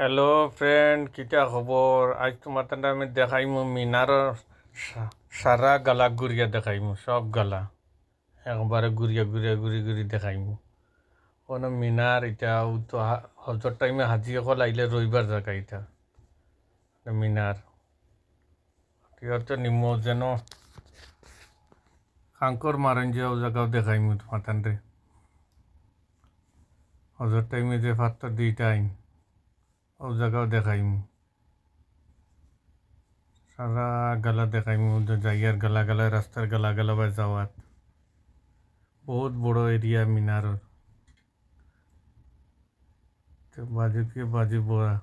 Hello friend, কিটা খবর? আজ তোমার তান্ডা আমি দেখাইমু মিনারর সারা গালা ঘুরিয়া দেখাইমু, সব গালা একবারে ঘুরিয়া ঘুরিয়া ঘুরি ঘুরি দেখাইমু। কোনো মিনার এটা তো হজর টাইমে হাজি অকল আইলে রইবার জায়গা এটা মিনার তো নিম্ন যেন খাঙ্কর মারেন যে ও জায়গাও দেখাইমু তোমার তান্ডে হজর টাইমে যে ফাত্তর দুইটা আইন ও জায়গাও দেখাইমু। সারা গালা দেখাইমু জায়গার গালা গালা রাস্তার গালা গালা বা যাওয়াত বহুত বড় এরিয়া মিনারর বাজুকে বাজু বড়া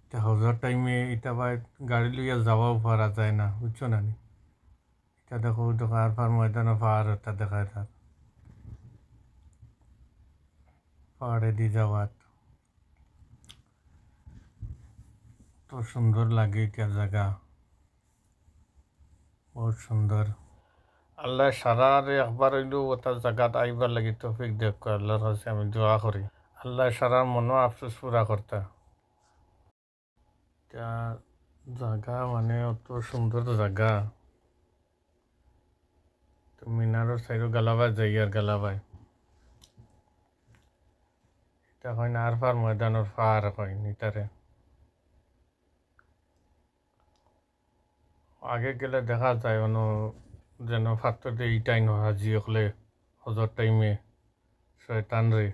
এটা হজর টাইমে এটা বা গাড়ি লইয়া যাওয়াও পারা যায় না, বুঝছো না নি? এটা দেখো দেখো আর পার ময়দানও পাহাড় ওটা দেখা যায় পাহাড়ে দিয়ে যাওয়াত তো সুন্দর লাগে এটা জায়গা, বহুত সুন্দর। আল্লাহ সারার একবার হইলেও ওটা জায়গাত আইবার লাগি তৌফিক দেখ, আল্লাহর কাছে আমি দোয়া করি আল্লাহ সারার মনও আফসোস পুরা করতা। এটা জায়গা মানে অত সুন্দর জায়গা, তো মিনারর সাইডও গালাবাই যাই আর গালাবাই এটা হয় না আর পার ময়দানের পাহাড় হয় নিটারে। আগে গেলে দেখা যায় অন্য যেন ফাত্তর দিয়ে ইটাই ন হাজি হলে হজর টাইমে শয়তান রে